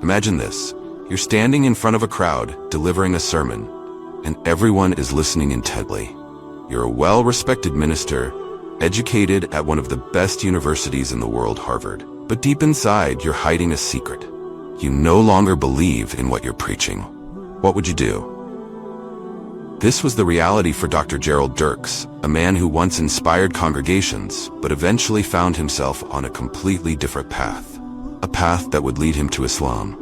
Imagine this. You're standing in front of a crowd, delivering a sermon, and everyone is listening intently. You're a well-respected minister, educated at one of the best universities in the world, Harvard. But deep inside, you're hiding a secret. You no longer believe in what you're preaching. What would you do? This was the reality for Dr. Gerald Dirks, a man who once inspired congregations, but eventually found himself on a completely different path. A path that would lead him to Islam.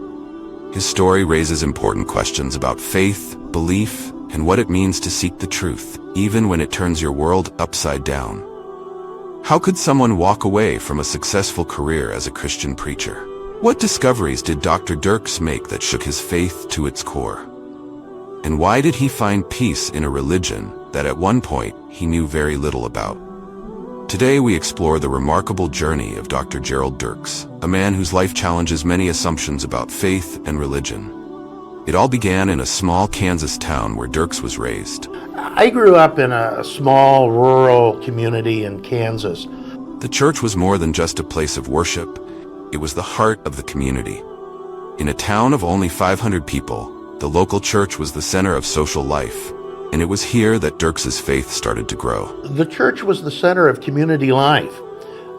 His story raises important questions about faith, belief, and what it means to seek the truth, even when it turns your world upside down. How could someone walk away from a successful career as a Christian preacher? What discoveries did Dr. Dirks make that shook his faith to its core? And why did he find peace in a religion that at one point he knew very little about? Today we explore the remarkable journey of Dr. Gerald Dirks, a man whose life challenges many assumptions about faith and religion. It all began in a small Kansas town where Dirks was raised. I grew up in a small rural community in Kansas. The church was more than just a place of worship. It was the heart of the community. In a town of only 500 people, the local church was the center of social life, and it was here that Dirks's faith started to grow. The church was the center of community life.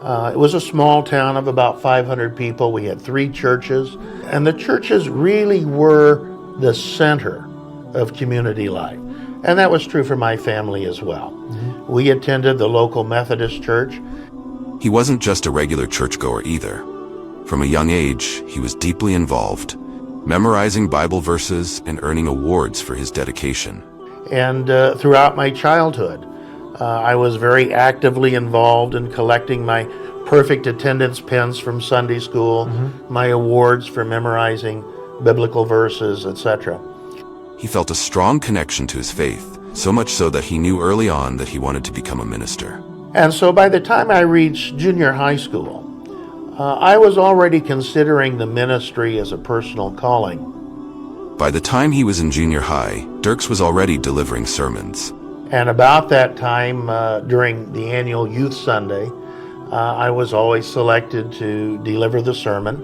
It was a small town of about 500 people. We had 3 churches, and the churches really were the center of community life. And that was true for my family as well. Mm-hmm. We attended the local Methodist church. He wasn't just a regular churchgoer either. From a young age, he was deeply involved, memorizing Bible verses and earning awards for his dedication. And throughout my childhood, I was very actively involved in collecting my perfect attendance pins from Sunday school, my awards for memorizing biblical verses, etc. He felt a strong connection to his faith, so much so that he knew early on that he wanted to become a minister. And so by the time I reached junior high school, I was already considering the ministry as a personal calling. By the time he was in junior high, Dirks was already delivering sermons. And about that time, during the annual Youth Sunday, I was always selected to deliver the sermon.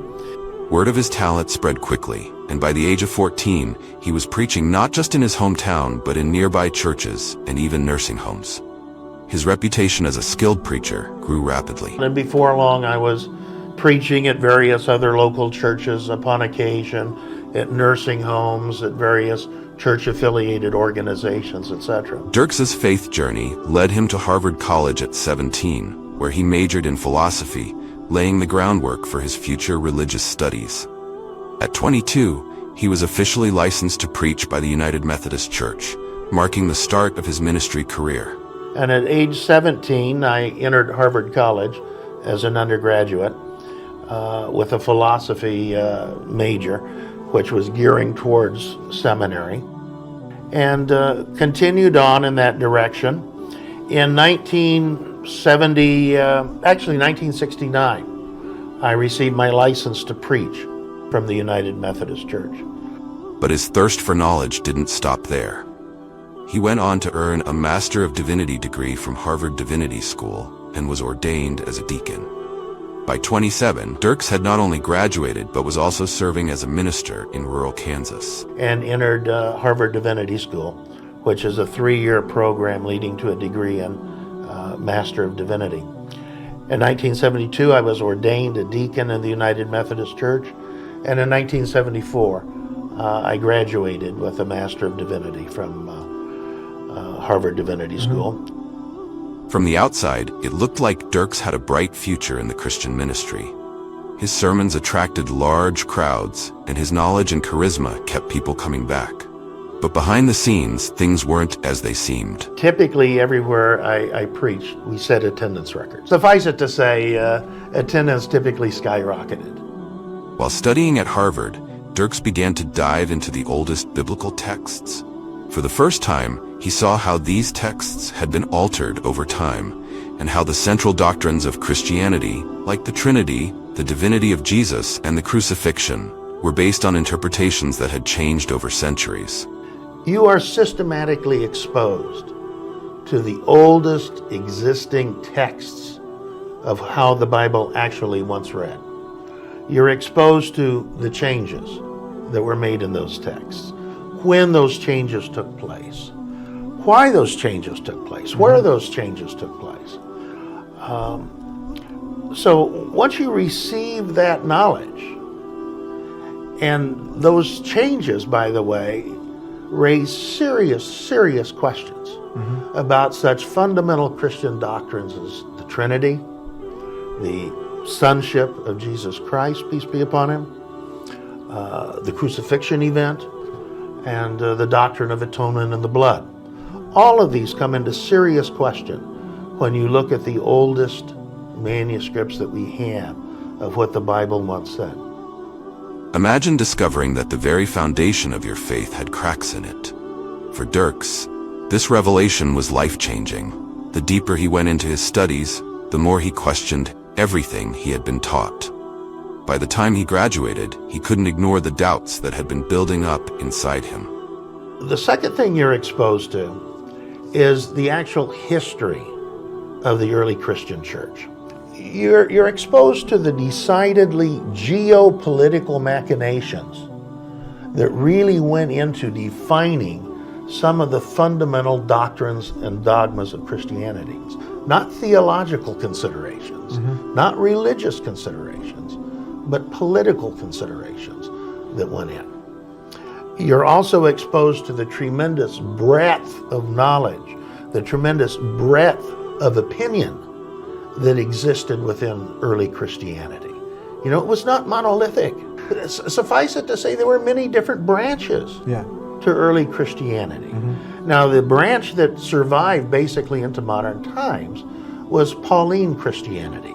Word of his talent spread quickly, and by the age of 14, he was preaching not just in his hometown, but in nearby churches and even nursing homes. His reputation as a skilled preacher grew rapidly. And before long, I was preaching at various other local churches upon occasion, at nursing homes, at various church-affiliated organizations, etc. Dirks's faith journey led him to Harvard College at 17, where he majored in philosophy, laying the groundwork for his future religious studies. At 22, he was officially licensed to preach by the United Methodist Church, marking the start of his ministry career. And at age 17, I entered Harvard College as an undergraduate with a philosophy major, which was gearing towards seminary, and continued on in that direction. In 1969, I received my license to preach from the United Methodist Church. But his thirst for knowledge didn't stop there. He went on to earn a Master of Divinity degree from Harvard Divinity School and was ordained as a deacon. By 27, Dirks had not only graduated, but was also serving as a minister in rural Kansas. And entered Harvard Divinity School, which is a 3-year program leading to a degree in Master of Divinity. In 1972, I was ordained a deacon in the United Methodist Church, and in 1974, I graduated with a Master of Divinity from Harvard Divinity School. From the outside, it looked like Dirks had a bright future in the Christian ministry. His sermons attracted large crowds, and his knowledge and charisma kept people coming back. But behind the scenes, things weren't as they seemed. Typically, everywhere I preached, we set attendance records. Suffice it to say, attendance typically skyrocketed. While studying at Harvard, Dirks began to dive into the oldest biblical texts. For the first time, he saw how these texts had been altered over time, and how the central doctrines of Christianity, like the Trinity, the divinity of Jesus, and the crucifixion, were based on interpretations that had changed over centuries. You are systematically exposed to the oldest existing texts of how the Bible actually once read. you're exposed to the changes that were made in those texts, when those changes took place, why those changes took place, where those changes took place. So once you receive that knowledge, and those changes, by the way, raise serious questions about such fundamental Christian doctrines as the Trinity, the sonship of Jesus Christ, peace be upon him, the crucifixion event, and the doctrine of atonement and the blood. All of these come into serious question when you look at the oldest manuscripts that we have of what the Bible once said. Imagine discovering that the very foundation of your faith had cracks in it. For Dirks, this revelation was life-changing. The deeper he went into his studies, the more he questioned everything he had been taught. By the time he graduated, he couldn't ignore the doubts that had been building up inside him. The second thing you're exposed to is the actual history of the early Christian church. You're exposed to the decidedly geopolitical machinations that really went into defining some of the fundamental doctrines and dogmas of Christianity. Not theological considerations, not religious considerations, but political considerations that went in. You're also exposed to the tremendous breadth of knowledge, the tremendous breadth of opinion that existed within early Christianity. You know, it was not monolithic. Suffice it to say, there were many different branches to early Christianity. Now, the branch that survived basically into modern times was Pauline Christianity.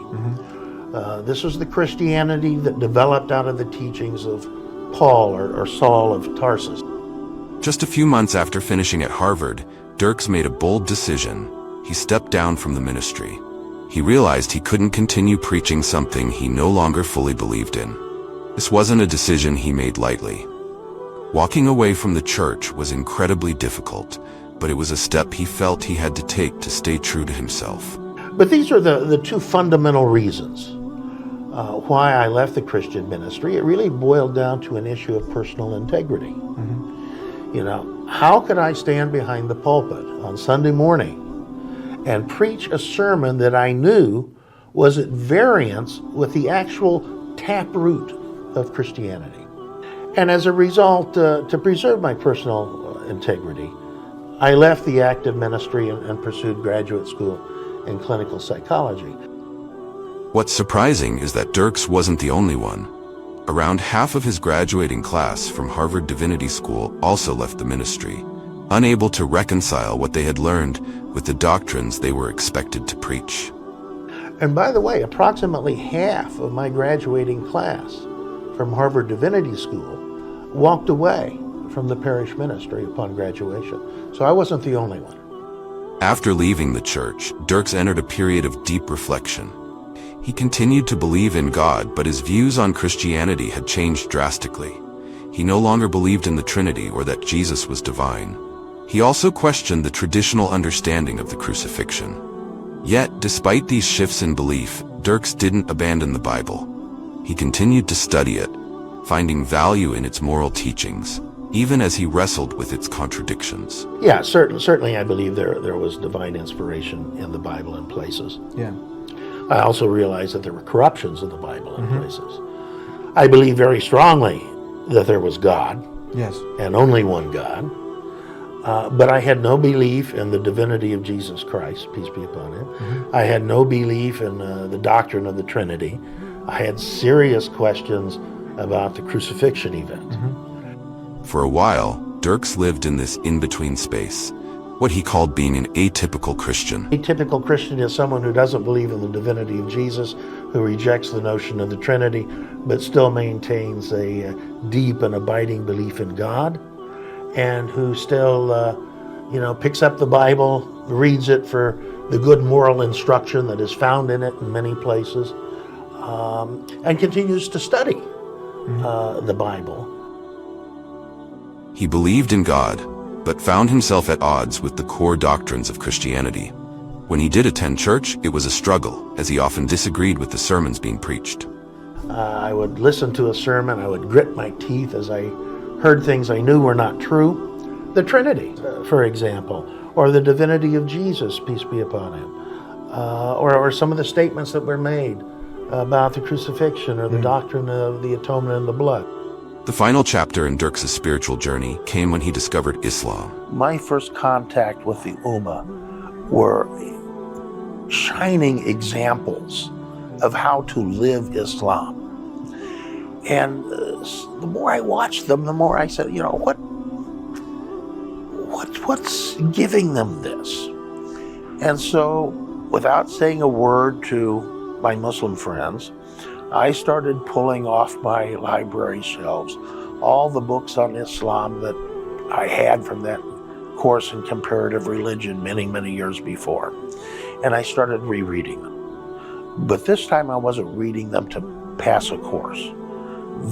This was the Christianity that developed out of the teachings of Paul or Saul of Tarsus. Just a few months after finishing at Harvard, Dirks made a bold decision. He stepped down from the ministry. He realized he couldn't continue preaching something he no longer fully believed in. This wasn't a decision he made lightly. Walking away from the church was incredibly difficult, but it was a step he felt he had to take to stay true to himself. But these are the two fundamental reasons why I left the Christian ministry. It really boiled down to an issue of personal integrity. You know, how could I stand behind the pulpit on Sunday morning and preach a sermon that I knew was at variance with the actual taproot of Christianity? And as a result, to preserve my personal integrity, I left the active ministry and pursued graduate school in clinical psychology. What's surprising is that Dirks wasn't the only one. Around half of his graduating class from Harvard Divinity School also left the ministry, unable to reconcile what they had learned with the doctrines they were expected to preach. And by the way, approximately half of my graduating class from Harvard Divinity School walked away from the parish ministry upon graduation. So I wasn't the only one. After leaving the church, Dirks entered a period of deep reflection. He continued to believe in God, but his views on Christianity had changed drastically. He no longer believed in the Trinity or that Jesus was divine. He also questioned the traditional understanding of the crucifixion. Yet, despite these shifts in belief, Dirks didn't abandon the Bible. He continued to study it, finding value in its moral teachings, even as he wrestled with its contradictions. Yeah, certainly I believe there was divine inspiration in the Bible in places. Yeah. I also realized that there were corruptions in the Bible in places. I believe very strongly that there was God, Yes. and only one God. But I had no belief in the divinity of Jesus Christ, peace be upon him. I had no belief in the doctrine of the Trinity. I had serious questions about the crucifixion event. For a while, Dirks lived in this in-between space, what he called being an atypical Christian. Atypical Christian is someone who doesn't believe in the divinity of Jesus, who rejects the notion of the Trinity, but still maintains a deep and abiding belief in God, and who still, picks up the Bible, reads it for the good moral instruction that is found in it in many places, and continues to study the Bible. He believed in God, but found himself at odds with the core doctrines of Christianity. When he did attend church, it was a struggle, as he often disagreed with the sermons being preached. I would listen to a sermon. I would grit my teeth as I heard things I knew were not true. The Trinity, for example, or the divinity of Jesus, peace be upon him, or some of the statements that were made about the crucifixion or the doctrine of the atonement in the blood. The final chapter in Dirks' spiritual journey came when he discovered Islam. My first contact with the Ummah were shining examples of how to live Islam. And the more I watched them, the more I said, what's giving them this? And so, without saying a word to my Muslim friends, I started pulling off my library shelves all the books on Islam that I had from that course in comparative religion many, many years before. And I started rereading them. But this time I wasn't reading them to pass a course.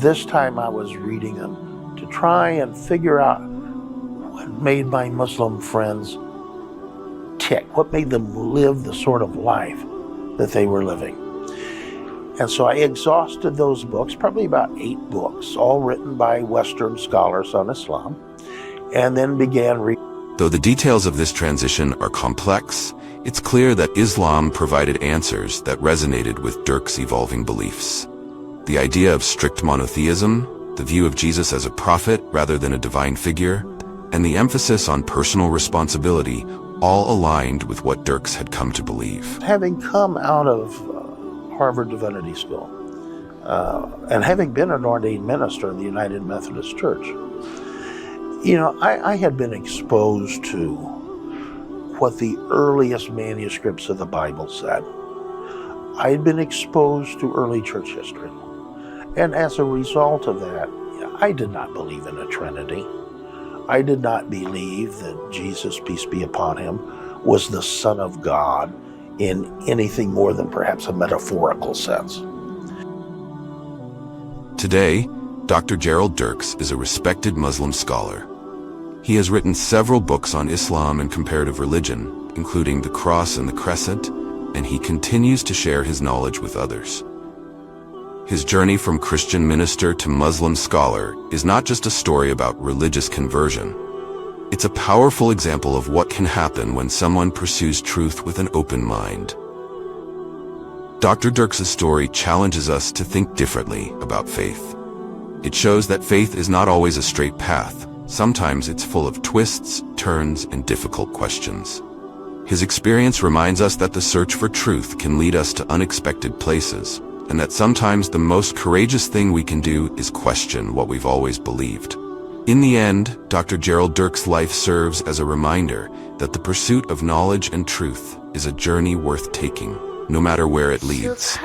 This time I was reading them to try and figure out what made my Muslim friends tick, what made them live the sort of life that they were living. And so I exhausted those books, probably about 8 books, all written by Western scholars on Islam, and then began reading. Though the details of this transition are complex, it's clear that Islam provided answers that resonated with Dirks' evolving beliefs. The idea of strict monotheism, the view of Jesus as a prophet rather than a divine figure, and the emphasis on personal responsibility all aligned with what Dirks had come to believe. Having come out of Harvard Divinity School, and having been an ordained minister in the United Methodist Church, I had been exposed to what the earliest manuscripts of the Bible said. I had been exposed to early church history. And as a result of that, I did not believe in a Trinity. I did not believe that Jesus, peace be upon him, was the Son of God in anything more than perhaps a metaphorical sense. Today, Dr. Gerald Dirks is a respected Muslim scholar. He has written several books on Islam and comparative religion, including The Cross and the Crescent, and he continues to share his knowledge with others. His journey from Christian minister to Muslim scholar is not just a story about religious conversion. It's a powerful example of what can happen when someone pursues truth with an open mind. Dr. Dirks' story challenges us to think differently about faith. It shows that faith is not always a straight path. Sometimes it's full of twists, turns, and difficult questions. His experience reminds us that the search for truth can lead us to unexpected places, and that sometimes the most courageous thing we can do is question what we've always believed. In the end, Dr. Gerald Dirks' life serves as a reminder that the pursuit of knowledge and truth is a journey worth taking, no matter where it leads.